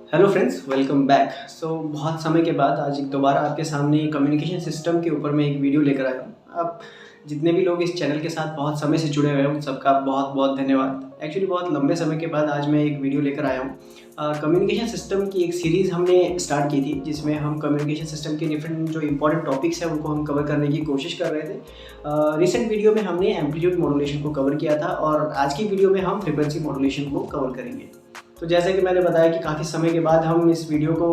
Hello friends, welcome back. बहुत समय के बाद आज एक दोबारा आपके सामने कम्युनिकेशन सिस्टम के ऊपर मैं एक वीडियो लेकर आया हूँ। आप जितने भी लोग इस चैनल के साथ बहुत समय से जुड़े हुए हैं उन सबका बहुत बहुत धन्यवाद। एक्चुअली बहुत लंबे समय के बाद आज मैं एक वीडियो लेकर आया हूँ। कम्युनिकेशन सिस्टम की एक सीरीज़ हमने स्टार्ट की थी जिसमें हम कम्युनिकेशन सिस्टम के डिफरेंट जो इंपॉर्टेंट टॉपिक्स हैं उनको हम कवर करने की कोशिश कर रहे थे। रिसेंट वीडियो में हमने एम्पलीट्यूड मॉड्यूलेशन को कवर किया था और आज की वीडियो में हम फ्रीक्वेंसी मॉड्यूलेशन को कवर करेंगे। तो जैसा कि मैंने बताया कि काफ़ी समय के बाद हम इस वीडियो को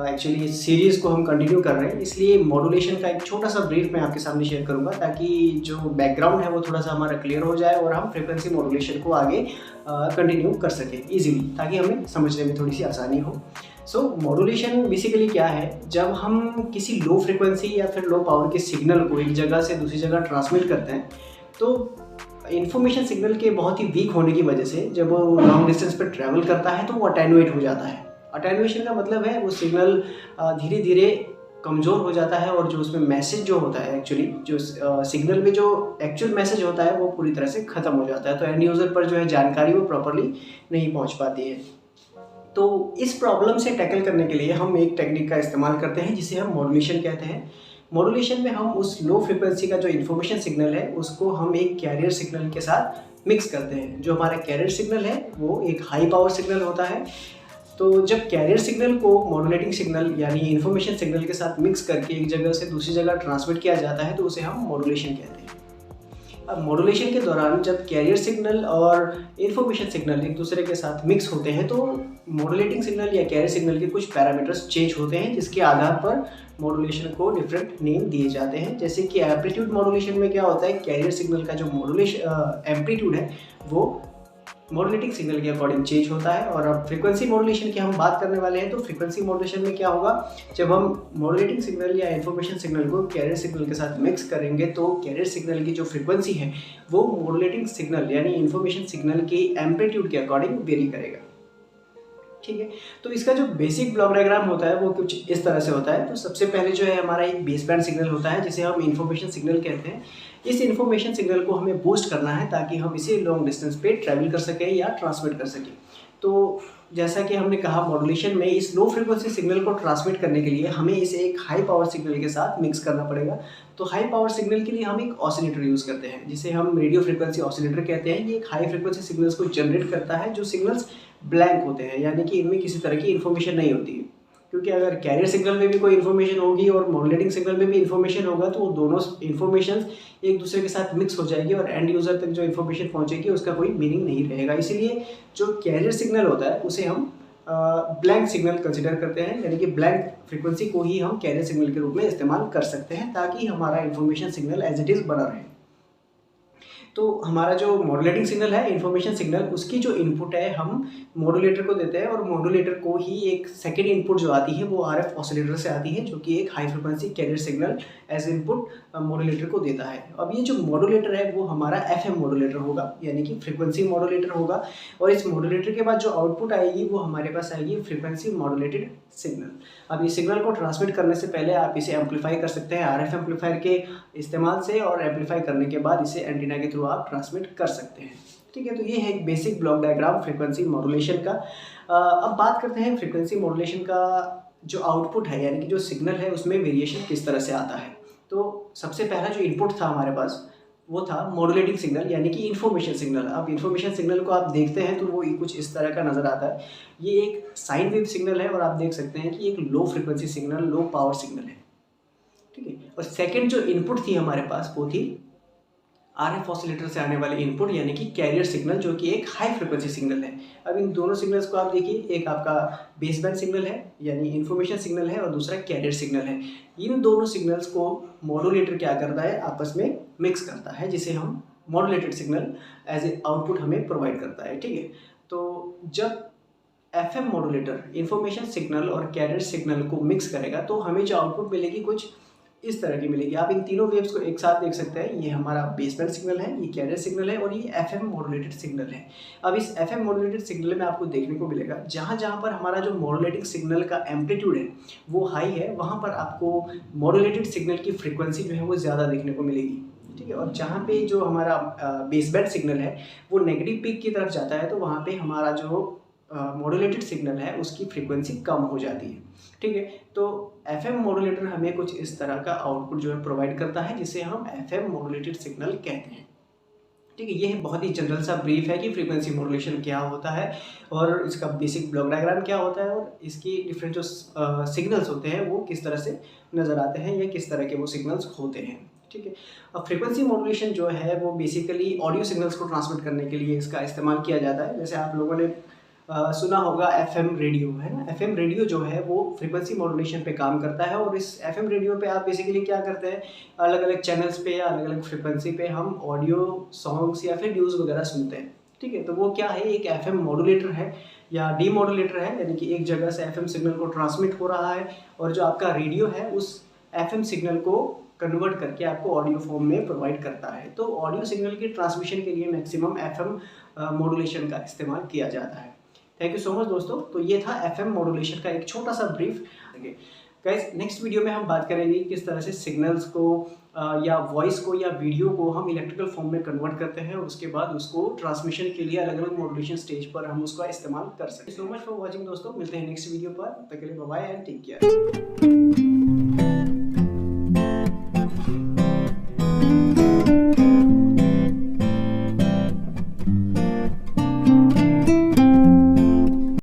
एक्चुअली इस सीरीज़ को हम कंटिन्यू कर रहे हैं, इसलिए मॉड्यूलेशन का एक छोटा सा ब्रीफ मैं आपके सामने शेयर करूंगा ताकि जो बैकग्राउंड है वो थोड़ा सा हमारा क्लियर हो जाए और हम फ्रीक्वेंसी मॉड्यूलेशन को आगे कंटिन्यू कर सकें इजीली, ताकि हमें समझने में थोड़ी सी आसानी हो। मॉड्यूलेशन बेसिकली क्या है, जब हम किसी लो फ्रिक्वेंसी या फिर लो पावर के सिग्नल को एक जगह से दूसरी जगह ट्रांसमिट करते हैं तो इन्फॉर्मेशन सिग्नल के बहुत ही वीक होने की वजह से जब वो लॉन्ग डिस्टेंस पर ट्रैवल करता है तो वो अटेनुएट हो जाता है। अटेनुएशन का मतलब है वो सिग्नल धीरे धीरे कमज़ोर हो जाता है और जो उसमें मैसेज जो होता है, एक्चुअली जो सिग्नल में जो एक्चुअल मैसेज होता है वो पूरी तरह से ख़त्म हो जाता है। तो एंड यूज़र पर जो है जानकारी वो प्रॉपरली नहीं पहुंच पाती है। तो इस प्रॉब्लम से टैकल करने के लिए हम एक टेक्निक का इस्तेमाल करते हैं जिसे हम मॉड्यूलेशन कहते हैं। मॉड्यूलेशन में हम उस लो फ्रिक्वेंसी का जो इन्फॉर्मेशन सिग्नल है उसको हम एक कैरियर सिग्नल के साथ मिक्स करते हैं। जो हमारा कैरियर सिग्नल है वो एक हाई पावर सिग्नल होता है। तो जब कैरियर सिग्नल को मॉड्यूलेटिंग सिग्नल यानी इन्फॉर्मेशन सिग्नल के साथ मिक्स करके एक जगह से दूसरी जगह ट्रांसमिट किया जाता है तो उसे हम मॉड्यूलेशन कहते हैं। अब मॉड्यूलेशन के दौरान जब कैरियर सिग्नल और इन्फॉर्मेशन सिग्नल एक दूसरे के साथ मिक्स होते हैं तो मॉड्यूलेटिंग सिग्नल या कैरियर सिग्नल के कुछ पैरामीटर्स चेंज होते हैं जिसके आधार पर मॉड्यूलेशन को डिफरेंट नेम दिए जाते हैं। जैसे कि एम्पलीट्यूड मॉड्यूलेशन में क्या होता है, कैरियर सिग्नल का जो मॉड्यूलेशन एम्पलीट्यूड है वो मॉड्यूलेटिंग सिग्नल के अकॉर्डिंग चेंज होता है। और अब फ्रीक्वेंसी मॉड्यूलेशन की हम बात करने वाले हैं। तो फ्रीक्वेंसी मॉड्यूलेशन में क्या होगा, जब हम मॉड्यूलेटिंग सिग्नल या इन्फॉर्मेशन सिग्नल को कैरियर सिग्नल के साथ मिक्स करेंगे तो कैरियर सिग्नल की जो फ्रीक्वेंसी है वो मॉड्यूलेटिंग सिग्नल यानी इन्फॉर्मेशन सिग्नल के एम्पलीट्यूड के अकॉर्डिंग वेरी करेगा। ठीक है, तो इसका जो बेसिक ब्लॉक डायग्राम होता है वो कुछ इस तरह से होता है। तो सबसे पहले जो है हमारा एक बेस बैंड सिग्नल होता है जिसे हम इन्फॉर्मेशन सिग्नल कहते हैं। इस इन्फॉर्मेशन सिग्नल को हमें बूस्ट करना है ताकि हम इसे लॉन्ग डिस्टेंस पे ट्रैवल कर सकें या ट्रांसमिट कर सकें। तो जैसा कि हमने कहा, मॉड्यूलेशन में इस लो फ्रिक्वेंसी सिग्नल को ट्रांसमिट करने के लिए हमें इसे एक हाई पावर सिग्नल के साथ मिक्स करना पड़ेगा। तो हाई पावर सिग्नल के लिए हम एक ऑसिलेटर यूज़ करते हैं जिसे हम रेडियो फ्रिक्वेंसी ऑसिलेटर कहते हैं। ये एक हाई फ्रिक्वेंसी सिग्नल्स को जनरेट करता है जो सिग्नल्स ब्लैंक होते हैं, यानी कि इनमें किसी तरह की इन्फॉर्मेशन नहीं होती है। क्योंकि अगर कैरियर सिग्नल में भी कोई इन्फॉर्मेशन होगी और मॉड्यूलेटिंग सिग्नल में भी इन्फॉर्मेशन होगा तो वो दोनों इन्फॉर्मेशन एक दूसरे के साथ मिक्स हो जाएगी और एंड यूज़र तक जो इन्फॉर्मेशन पहुंचेगी उसका कोई मीनिंग नहीं रहेगा। इसीलिए जो कैरियर सिग्नल होता है उसे हम ब्लैंक सिग्नल कंसिडर करते हैं, यानी कि ब्लैंक फ्रीक्वेंसी को ही हम कैरियर सिग्नल के रूप में इस्तेमाल कर सकते हैं ताकि हमारा information signal as it is बना रहे। तो हमारा जो मॉड्यूलेटिंग सिग्नल है, इन्फॉर्मेशन सिग्नल, उसकी जो इनपुट है हम मॉड्यूलेटर को देते हैं और मॉड्यूलेटर को ही एक सेकेंड इनपुट जो आती है वो RF ऑसिलेटर से आती है जो कि एक high frequency carrier signal as input modulator को देता है। अब ये जो मॉड्यूलेटर है वो हमारा FM मॉड्यूलेटर होगा, यानी कि फ्रिक्वेंसी मॉड्यूलेटर होगा। और इस मॉड्यूलेटर के बाद जो आउटपुट आएगी वो हमारे पास आएगी फ्रिक्वेंसी मॉड्यूलेटेड सिग्नल। अब इस सिग्नल को ट्रांसमिट करने से पहले आप इसे एम्पलीफाई कर सकते हैं RF एम्पलीफायर के इस्तेमाल से, और एम्पलीफाई करने के बाद इसे एंटीना के थ्रू आप ट्रांसमिट कर सकते हैं। ठीक है, तो ये है एक basic block diagram frequency modulation का। अब बात करते हैं फ्रीक्वेंसी मॉड्यूलेशन का जो आउटपुट है, यानी कि जो सिग्नल है उसमें वेरिएशन किस तरह से आता है। तो सबसे पहला जो इनपुट था हमारे पास वो था मॉड्यूलेटिंग सिग्नल, यानी कि इन्फॉर्मेशन सिग्नल। अब इन्फॉर्मेशन सिग्नल को आप देखते हैं तो वो कुछ इस तरह का नज़र आता है। ये एक साइन वेव सिग्नल है और आप देख सकते हैं कि एक low frequency signal, low power signal है। ठीक है, और सेकेंड जो इनपुट थी हमारे पास वो थी RF ऑसिलेटर से आने वाले इनपुट, यानी कि कैरियर सिग्नल, जो कि एक हाई फ्रिक्वेंसी सिग्नल है। अब इन दोनों सिग्नल्स को आप देखिए, एक आपका बेस बैंड सिग्नल है यानी इन्फॉर्मेशन सिग्नल है और दूसरा कैरियर सिग्नल है। इन दोनों सिग्नल्स को मॉड्यूलेटर क्या करता है, आपस में मिक्स करता है, जिसे हम modulated signal as a output हमें प्रोवाइड करता है। ठीक है, तो जब FM मॉड्यूलेटर इन्फॉर्मेशन सिग्नल और कैरियर सिग्नल को मिक्स करेगा तो हमें जो आउटपुट मिलेगी कुछ इस तरह की मिलेगी। आप इन तीनों वेव्स को एक साथ देख सकते हैं। ये हमारा बेस बैंड सिग्नल है, ये कैरियर सिग्नल है और ये FM मॉड्यूलेटेड सिग्नल है। अब इस FM मॉड्यूलेटेड सिग्नल में आपको देखने को मिलेगा जहाँ जहाँ पर हमारा जो मॉड्यूलेटिंग सिग्नल का एम्पलीट्यूड है वो हाई है, वहाँ पर आपको मॉड्यूलेटेड सिग्नल की फ्रिक्वेंसी जो है वो ज़्यादा देखने को मिलेगी। ठीक है, और जहाँ पे जो हमारा बेस बैंड सिग्नल है वो नेगेटिव पीक की तरफ जाता है तो वहाँ पे हमारा जो मॉड्यूलेटेड सिग्नल है उसकी फ्रीक्वेंसी कम हो जाती है। ठीक है, तो एफएम मॉड्यूलेटर हमें कुछ इस तरह का आउटपुट जो है प्रोवाइड करता है जिसे हम एफएम मॉड्यूलेटेड सिग्नल कहते हैं। ठीक है, ये बहुत ही जनरल सा ब्रीफ है कि फ्रीक्वेंसी मॉड्यूलेशन क्या होता है और इसका बेसिक ब्लॉक डायग्राम क्या होता है और इसकी डिफरेंट जो सिग्नल्स होते हैं वो किस तरह से नज़र आते हैं या किस तरह के वो सिग्नल्स होते हैं। ठीक है, अब फ्रीक्वेंसी मॉड्यूलेशन जो है वो बेसिकली ऑडियो सिग्नल्स को ट्रांसमिट करने के लिए इसका इस्तेमाल किया जाता है। जैसे आप लोगों ने सुना होगा एफएम रेडियो, है ना। एफएम रेडियो जो है वो फ्रीक्वेंसी मॉड्यूलेशन पे काम करता है और इस एफएम रेडियो पे आप बेसिकली क्या करते हैं, अलग अलग चैनल्स पे या अलग अलग फ्रीक्वेंसी पे हम ऑडियो सॉन्ग्स या फिर न्यूज़ वगैरह सुनते हैं। ठीक है, तो वो क्या है, एक एफएम मॉड्यूलेटर है या डीमॉड्यूलेटर है, यानी कि एक जगह से एफएम सिग्नल को ट्रांसमिट हो रहा है और जो आपका रेडियो है उस एफएम सिग्नल को कन्वर्ट करके आपको ऑडियो फॉर्म में प्रोवाइड करता है। तो ऑडियो सिग्नल की ट्रांसमिशन के लिए मैक्सिमम एफएम मॉड्यूलेशन का इस्तेमाल किया जाता है। थैंक यू सो मच दोस्तों। तो ये था एफएम मॉड्यूलेशन का एक छोटा सा ब्रीफ। गाइस, नेक्स्ट वीडियो में हम बात करेंगे किस तरह से सिग्नल्स को या वॉइस को या वीडियो को हम इलेक्ट्रिकल फॉर्म में कन्वर्ट करते हैं और उसके बाद उसको ट्रांसमिशन के लिए अलग अलग मॉड्यूलेशन स्टेज पर हम उसका इस्तेमाल कर सकते हैं। सो मच फॉर वॉचिंग दोस्तों, मिलते हैं नेक्स्ट वीडियो पर। तब तक के लिए bye bye and take care.